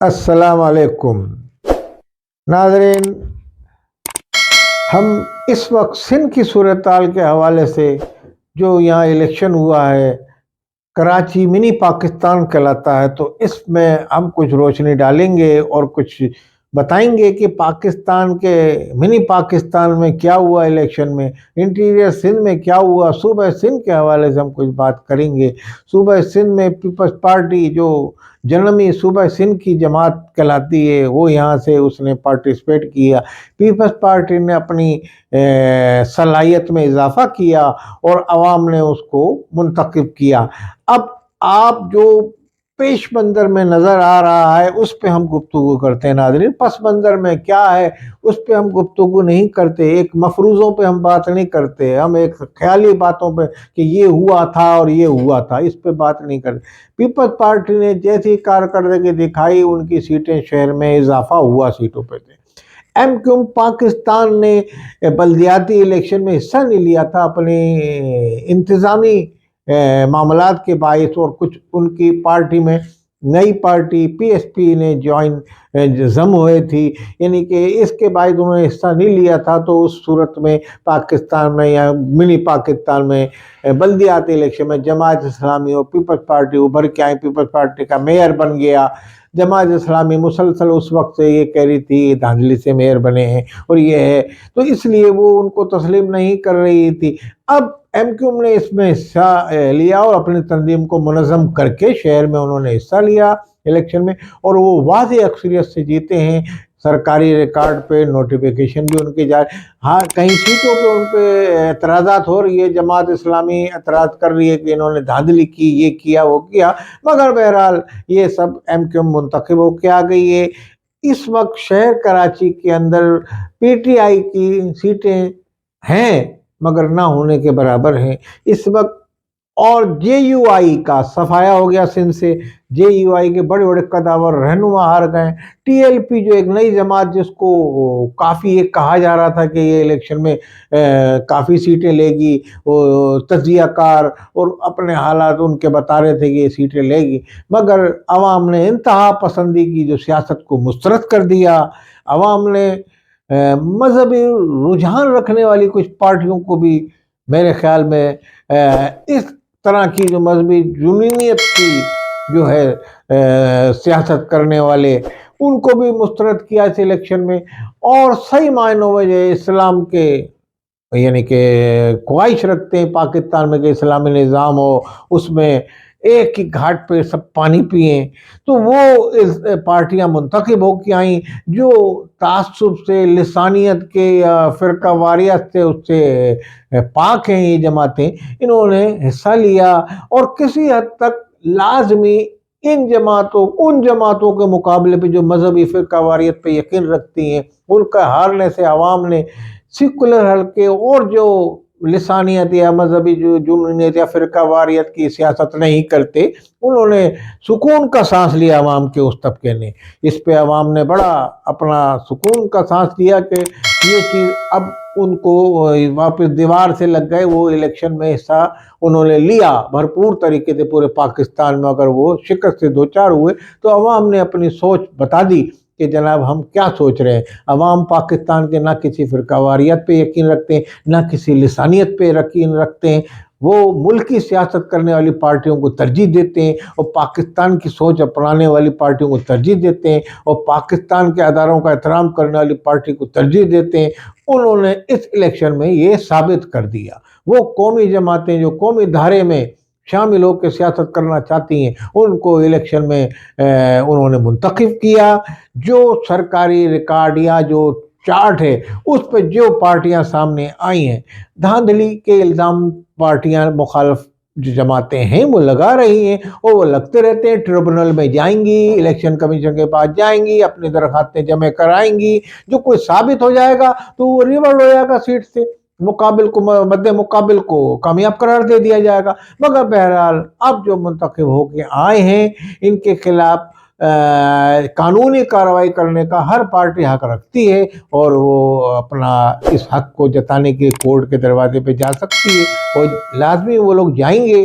السلام علیکم ناظرین، ہم اس وقت سندھ کی صورتحال کے حوالے سے جو یہاں الیکشن ہوا ہے، کراچی منی پاکستان کہلاتا ہے، تو اس میں ہم کچھ روشنی ڈالیں گے اور کچھ بتائیں گے کہ پاکستان کے منی پاکستان میں کیا ہوا، الیکشن میں انٹیریئر سندھ میں کیا ہوا، صوبہ سندھ کے حوالے سے ہم کچھ بات کریں گے۔ صوبہ سندھ میں پیپلز پارٹی جو جنمی صوبہ سندھ کی جماعت کہلاتی ہے، وہ یہاں سے اس نے پارٹیسپیٹ کیا۔ پیپلز پارٹی نے اپنی صلاحیت میں اضافہ کیا اور عوام نے اس کو منتخب کیا۔ اب آپ جو پیش منظر میں نظر آ رہا ہے اس پہ ہم گفتگو کرتے ہیں ناظرین۔ پس منظر میں کیا ہے اس پہ ہم گفتگو نہیں کرتے، ایک مفروضوں پہ ہم بات نہیں کرتے، ہم ایک خیالی باتوں پہ کہ یہ ہوا تھا اور یہ ہوا تھا، اس پہ بات نہیں کرتے۔ پیپلز پارٹی نے جیسی کارکردگی دکھائی، ان کی سیٹیں شہر میں اضافہ ہوا، سیٹوں پہ تھے۔ ایم کیو ایم پاکستان نے بلدیاتی الیکشن میں حصہ نہیں لیا تھا اپنے انتظامی معاملات کے باعث، اور کچھ ان کی پارٹی میں نئی پارٹی پی ایس پی نے ضم ہوئے تھی، یعنی کہ اس کے باعث انہوں نے حصہ نہیں لیا تھا۔ تو اس صورت میں پاکستان میں یا منی پاکستان میں بلدیاتی الیکشن میں جماعت اسلامی اور پیپلز پارٹی ابھر کے آئی، پیپلز پارٹی کا میئر بن گیا۔ جماعت اسلامی مسلسل اس وقت سے یہ کہہ رہی تھی دھاندلی سے میئر بنے ہیں اور یہ ہے، تو اس لیے وہ ان کو تسلیم نہیں کر رہی تھی۔ اب ایم کیو ایم نے اس میں حصہ لیا اور اپنی تنظیم کو منظم کر کے شہر میں انہوں نے حصہ لیا الیکشن میں، اور وہ واضح اکثریت سے جیتے ہیں۔ سرکاری ریکارڈ پہ نوٹیفیکیشن بھی ان کی جائے، ہاں کہیں سیٹوں پہ ان پہ اعتراضات ہو رہی ہے، جماعت اسلامی اعتراض کر رہی ہے کہ انہوں نے دھاندلی کی، یہ کیا وہ کیا، مگر بہرحال یہ سب ایم کیو ایم منتخب ہو کے آ گئی ہے۔ اس وقت شہر کراچی کے اندر پی ٹی آئی کی سیٹیں ہیں مگر نہ ہونے کے برابر ہیں اس وقت، اور جے یو آئی کا صفایا ہو گیا سندھ سے۔ جے یو آئی کے بڑے بڑے قداور رہنما ہار گئے۔ ٹی ایل پی جو ایک نئی جماعت جس کو کافی یہ کہا جا رہا تھا کہ یہ الیکشن میں کافی سیٹیں لے گی، وہ تجزیہ کار اور اپنے حالات ان کے بتا رہے تھے کہ یہ سیٹیں لے گی، مگر عوام نے انتہا پسندی کی جو سیاست کو مسترد کر دیا۔ عوام نے مذہبی رجحان رکھنے والی کچھ پارٹیوں کو بھی میرے خیال میں اس طرح کی جو مذہبی جنونیت کی جو ہے سیاست کرنے والے، ان کو بھی مسترد کیا اس الیکشن میں، اور صحیح معنوں میں جو اسلام کے یعنی کہ خواہش رکھتے ہیں پاکستان میں کہ اسلامی نظام ہو، اس میں ایک ہی گھاٹ پہ سب پانی پئیں، تو وہ پارٹیاں منتخب ہو کے آئیں جو تعصب سے، لسانیت کے یا فرقہ واریت سے اس سے پاک ہیں۔ یہ جماعتیں انہوں نے حصہ لیا، اور کسی حد تک لازمی ان جماعتوں کے مقابلے پہ جو مذہبی فرقہ واریت پہ یقین رکھتی ہیں، ان کا ہارنے سے عوام نے سیکولر حلقے اور جو لسانیت یا مذہبی جو جنونیت یا فرقہ واریت کی سیاست نہیں کرتے، انہوں نے سکون کا سانس لیا عوام کے اس طبقے نے۔ اس پہ عوام نے بڑا اپنا سکون کا سانس لیا کہ یہ چیز اب ان کو واپس دیوار سے لگ گئے۔ وہ الیکشن میں حصہ انہوں نے لیا بھرپور طریقے سے پورے پاکستان میں، اگر وہ شکست سے دوچار ہوئے تو عوام نے اپنی سوچ بتا دی کہ جناب ہم کیا سوچ رہے ہیں۔ عوام پاکستان کے نہ کسی فرقہ واریت پہ یقین رکھتے ہیں، نہ کسی لسانیت پہ یقین رکھتے ہیں، وہ ملکی سیاست کرنے والی پارٹیوں کو ترجیح دیتے ہیں اور پاکستان کی سوچ اپنانے والی پارٹیوں کو ترجیح دیتے ہیں، اور پاکستان کے اداروں کا احترام کرنے والی پارٹی کو ترجیح دیتے ہیں۔ انہوں نے اس الیکشن میں یہ ثابت کر دیا۔ وہ قومی جماعتیں جو قومی دھارے میں شامل ہو کے سیاست کرنا چاہتی ہیں، ان کو الیکشن میں انہوں نے منتخب کیا۔ جو سرکاری ریکارڈ یا جو چارٹ ہے اس پہ جو پارٹیاں سامنے آئی ہیں، دھاندلی کے الزام پارٹیاں مخالف جو جماعتیں ہیں وہ لگا رہی ہیں، اور وہ لگتے رہتے ہیں۔ ٹریبونل میں جائیں گی، الیکشن کمیشن کے پاس جائیں گی، اپنی درخواستیں جمع کرائیں گی، جو کوئی ثابت ہو جائے گا تو وہ ریورٹ ہو جائے گا سیٹ سے، مد مقابل کو کامیاب قرار دے دیا جائے گا۔ مگر بہرحال اب جو منتخب ہو کے آئے ہیں، ان کے خلاف قانونی کارروائی کرنے کا ہر پارٹی حق رکھتی ہے، اور وہ اپنا اس حق کو جتانے کے کورٹ کے دروازے پہ جا سکتی ہے، اور لازمی وہ لوگ جائیں گے۔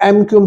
MQ